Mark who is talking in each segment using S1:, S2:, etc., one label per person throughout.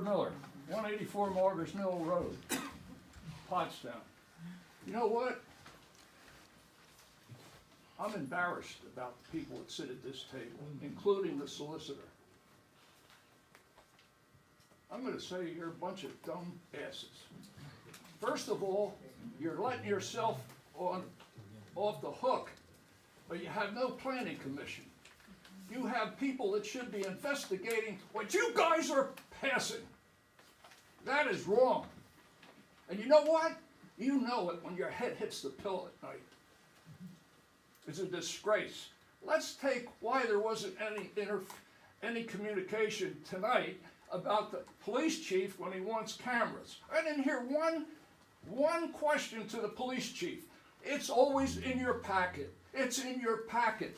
S1: Miller, 184 Margaret's Mill Road, Pottstown. You know what? I'm embarrassed about the people that sit at this table, including the solicitor. I'm gonna say you're a bunch of dumb asses. First of all, you're letting yourself off the hook, but you have no planning commission. You have people that should be investigating what you guys are passing. That is wrong. And you know what? You know it when your head hits the pillow at night. It's a disgrace. Let's take why there wasn't any communication tonight about the police chief when he wants cameras. I didn't hear one question to the police chief. It's always in your packet. It's in your packet.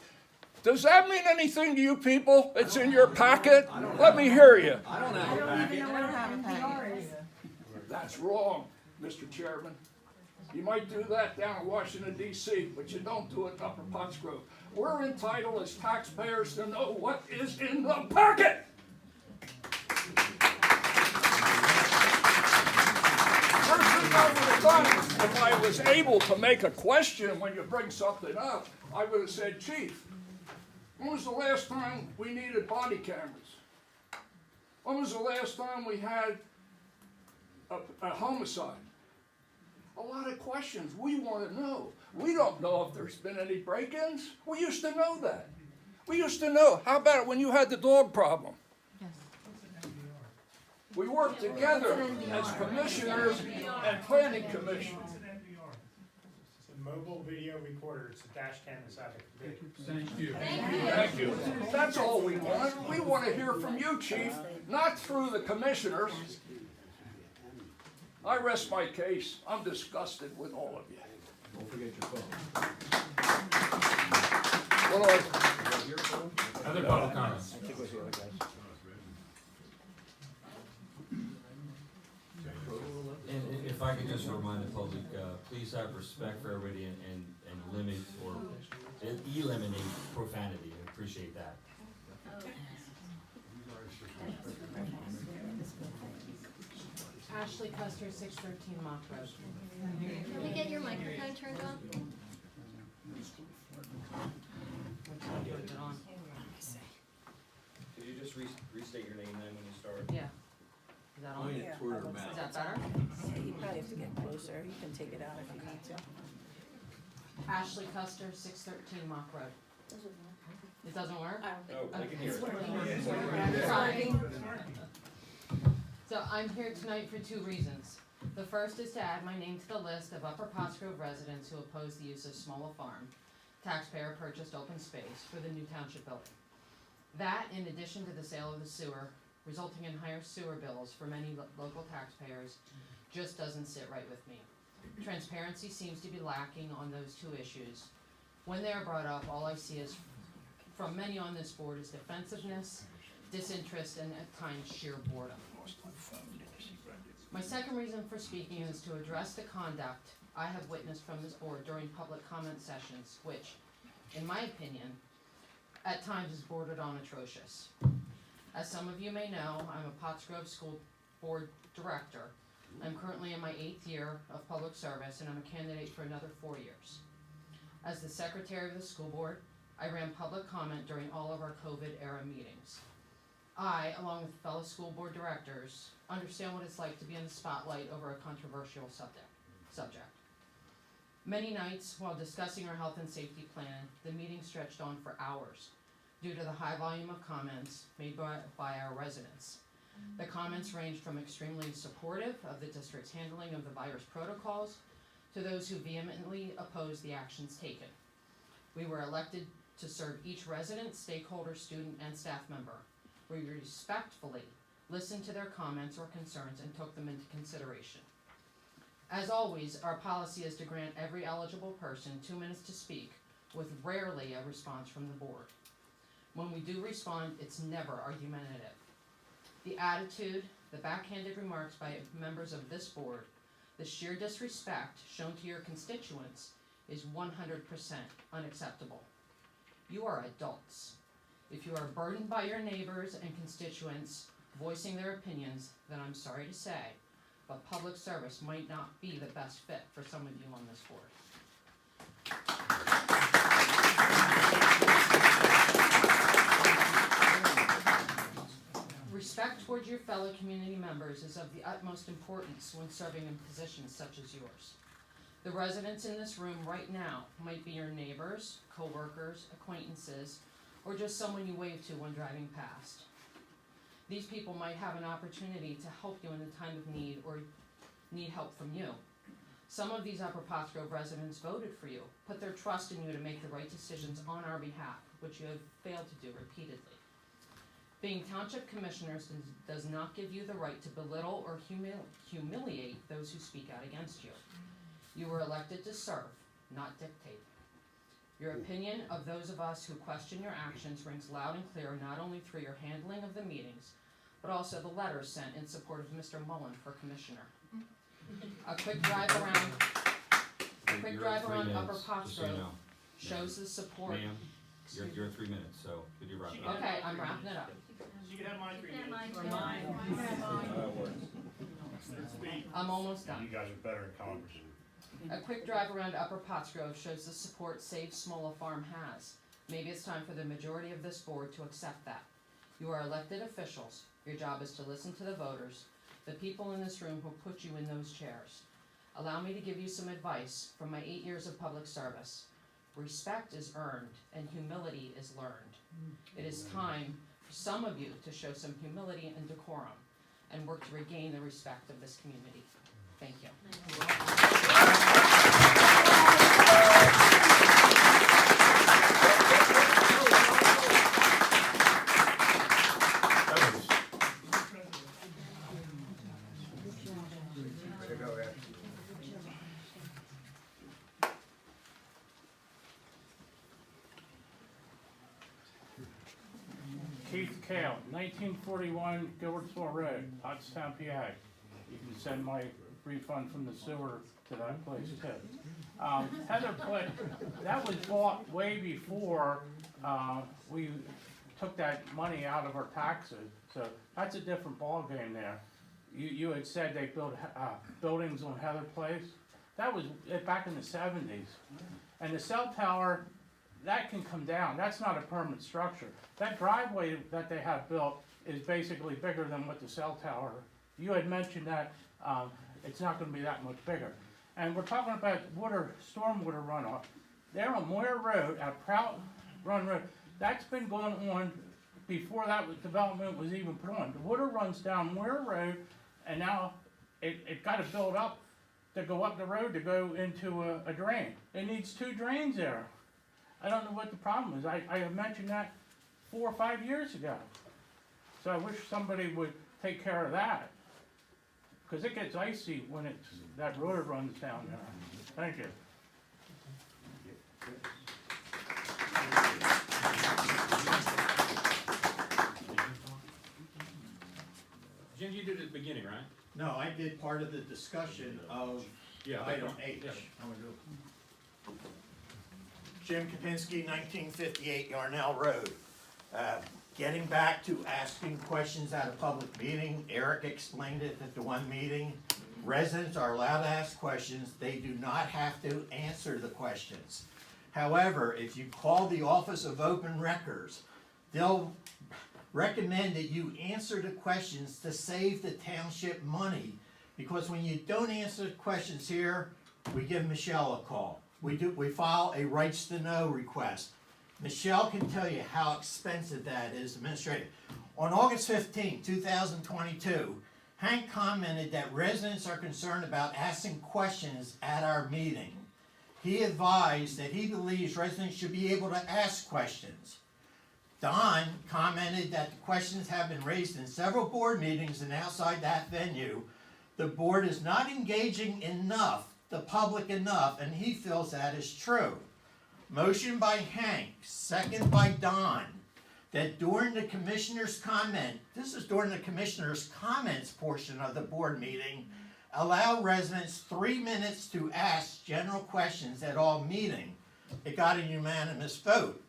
S1: Does that mean anything to you people? It's in your packet? Let me hear you.
S2: I don't even know what a packet is.
S1: That's wrong, Mr. Chairman. You might do that down in Washington, D.C., but you don't do it in Upper Pottsgrove. We're entitled as taxpayers to know what is in the packet. If I was able to make a question when you bring something up, I would have said, Chief, when was the last time we needed body cameras? When was the last time we had a homicide? A lot of questions we want to know. We don't know if there's been any break-ins. We used to know that. We used to know. How about it when you had the dog problem? We worked together as commissioners and planning commission.
S3: It's a mobile video recorder. It's a dash cam inside the computer.
S4: Thank you.
S1: Thank you. That's all we want. We want to hear from you, Chief, not through the commissioners. I rest my case. I'm disgusted with all of you.
S4: Don't forget your phone.
S1: What do I?
S4: Other public comments.
S5: And if I could just remind the public, please have respect for everybody and limit or eliminate profanity. I appreciate that.
S6: Ashley Custer, 613 Mock Road.
S7: Can we get your microphone turned on?
S6: Put it on.
S8: Could you just restate your name then when you start?
S6: Yeah. Is that on?
S2: Yeah.
S6: Is that better?
S2: You probably have to get closer. You can take it out if you need to.
S6: Ashley Custer, 613 Mock Road. It doesn't work?
S8: Oh, I can hear it.
S6: Sorry. So I'm here tonight for two reasons. The first is to add my name to the list of Upper Pottsgrove residents who oppose the use of Smolla Farm, taxpayer-purchased open space, for the new township building. That, in addition to the sale of the sewer, resulting in higher sewer bills for many local taxpayers, just doesn't sit right with me. Transparency seems to be lacking on those two issues. When they are brought up, all I see is from many on this board is defensiveness, disinterest, and at times sheer boredom. My second reason for speaking is to address the conduct I have witnessed from this board during public comment sessions, which, in my opinion, at times is bordered on atrocious. As some of you may know, I'm a Pottsgrove School Board Director. I'm currently in my 8th year of public service, and I'm a candidate for another 4 years. As the Secretary of the School Board, I ran public comment during all of our COVID-era meetings. I, along with fellow school board directors, understand what it's like to be in the spotlight over a controversial subject. Many nights, while discussing our health and safety plan, the meeting stretched on for hours due to the high volume of comments made by our residents. The comments ranged from extremely supportive of the district's handling of the virus protocols to those who vehemently opposed the actions taken. We were elected to serve each resident, stakeholder, student, and staff member. We respectfully listened to their comments or concerns and took them into consideration. As always, our policy is to grant every eligible person 2 minutes to speak, with rarely a response from the board. When we do respond, it's never argumentative. The attitude, the backhanded remarks by members of this board, the sheer disrespect shown to your constituents is 100% unacceptable. You are adults. If you are burdened by your neighbors and constituents voicing their opinions, then I'm sorry to say, but public service might not be the best fit for some of you on this board. Respect towards your fellow community members is of the utmost importance when serving in positions such as yours. The residents in this room right now might be your neighbors, co-workers, acquaintances, or just someone you wave to when driving past. These people might have an opportunity to help you in a time of need or need help from you. Some of these Upper Pottsgrove residents voted for you, put their trust in you to make the right decisions on our behalf, which you have failed to do repeatedly. Being township commissioners does not give you the right to belittle or humiliate those who speak out against you. You were elected to serve, not dictate. Your opinion of those of us who question your actions rings loud and clear not only through your handling of the meetings, but also the letters sent in support of Mr. Mullen for commissioner. A quick drive around
S5: You're at 3 minutes,
S6: Upper
S5: just so you
S6: Pottsgrove
S5: know.
S6: shows the support.
S5: Ma'am, you're at 3 minutes, so could you wrap it up?
S6: Okay, I'm wrapping it up.
S3: You can have mine for you.
S6: I'm almost done.
S3: You guys are better in Congress.
S6: A quick drive around Upper Pottsgrove shows the support Save Smolla Farm has. Maybe it's time for the majority of this board to accept that. You are elected officials. Your job is to listen to the voters, the people in this room who put you in those chairs. Allow me to give you some advice from my 8 years of public service. Respect is earned and humility is learned. It is time for some of you to show some humility and decorum and work to regain the respect of this community. Thank you.
S9: Keith Kale, 1941 Gilbertsville Road, Pottstown, PA. You can send my refund from the sewer to that place too. Heather Place, that was bought way before we took that money out of our taxes, so that's a different ballgame there. You had said they built buildings on Heather Place. That was back in the 70s. And the cell tower, that can come down. That's not a permanent structure. That driveway that they have built is basically bigger than what the cell tower. You had mentioned that it's not going to be that much bigger. And we're talking about stormwater runoff. There on Moyer Road, at Prout Run Road, that's been going on before development was even put on. The water runs down Moyer Road, and now it got to build up to go up the road to go into a drain. It needs 2 drains there. I don't know what the problem is. I have mentioned that 4 or 5 years ago. So I wish somebody would take care of that. Because it gets icy when that road runs down there. Thank you.
S5: Jim, you did it at the beginning, right?
S4: No, I did part of the discussion of item H.
S10: Jim Kapinski, 1958 Yarnell Road. Getting back to asking questions at a public meeting, Eric explained it at the one meeting. Residents are allowed to ask questions. They do not have to answer the questions. However, if you call the Office of Open Records, they'll recommend that you answer the questions to save the township money. Because when you don't answer the questions here, we give Michelle a call. We file a rights to know request. Michelle can tell you how expensive that is administrative. On August 15, 2022, Hank commented that residents are concerned about asking questions at our meeting. He advised that he believes residents should be able to ask questions. Don commented that the questions have been raised in several board meetings and outside that venue. The board is not engaging the public enough, and he feels that is true. Motion by Hank, second by Don, that during the commissioner's comment, this is during the commissioner's comments portion of the board meeting, allow residents 3 minutes to ask general questions at all meeting. It got a unanimous vote.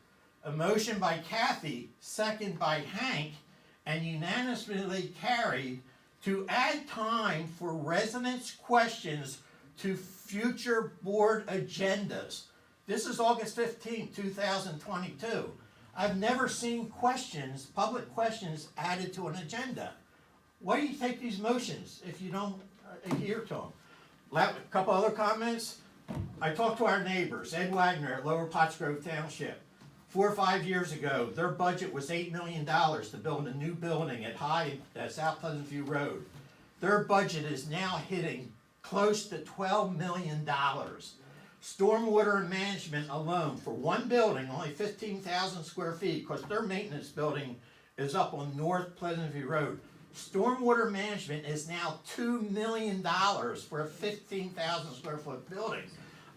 S10: A motion by Kathy, second by Hank, and unanimously carried to add time for residents' questions to future board agendas. This is August 15th, 2022. I've never seen questions, public questions, added to an agenda. Why do you take these motions if you don't adhere to them? A couple other comments. I talked to our neighbors, Ed Wagner at Lower Pottsgrove Township. 4 or 5 years ago, their budget was $8 million to build a new building at South Pleasant View Road. Their budget is now hitting close to $12 million. Stormwater and management alone for one building, only 15,000 square feet, because their maintenance building is up on North Pleasant View Road. Stormwater management is now $2 million for a 15,000 square foot building.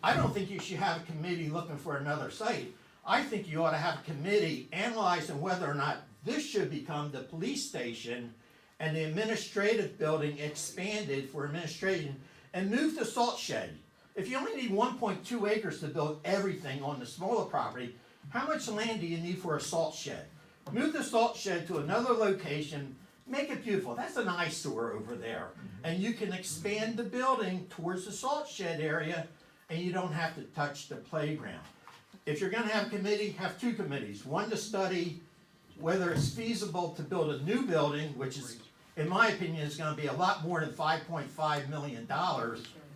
S10: I don't think you should have a committee looking for another site. I think you ought to have a committee analyzing whether or not this should become the police station and the administrative building expanded for administration and move the salt shed. If you only need 1.2 acres to build everything on the smaller property, how much land do you need for a salt shed? Move the salt shed to another location, make it beautiful. That's an eyesore over there. And you can expand the building towards the salt shed area and you don't have to touch the playground. If you're gonna have a committee, have two committees. One to study whether it's feasible to build a new building, which is, in my opinion, is gonna be a lot more than $5.5 million.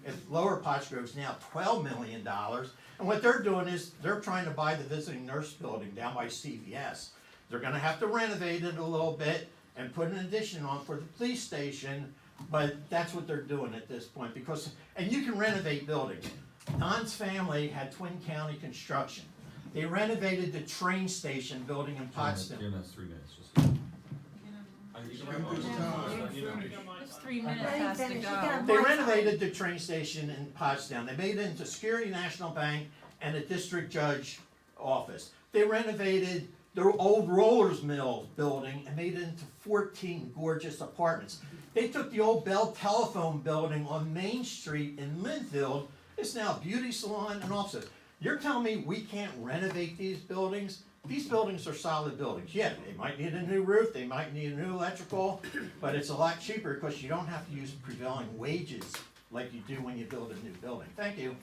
S10: If Lower Pottsgrove's now $12 million. And what they're doing is, they're trying to buy the visiting nurse building down by CVS. They're gonna have to renovate it a little bit and put an addition on for the police station, but that's what they're doing at this point, because, and you can renovate buildings. Don's family had Twin County Construction. They renovated the train station building in Potsdam.
S5: Give us 3 minutes, just.
S2: It's 3 minutes has to go.
S10: They renovated the train station in Potsdam. They made it into Security National Bank and a district judge office. They renovated their old rollers mill building and made it into 14 gorgeous apartments. They took the old Bell Telephone building on Main Street in Linfield. It's now a beauty salon and offices. You're telling me we can't renovate these buildings? These buildings are solid buildings. Yeah, they might need a new roof, they might need a new electrical, but it's a lot cheaper because you don't have to use prevailing wages like you do when you build a new building. Thank you.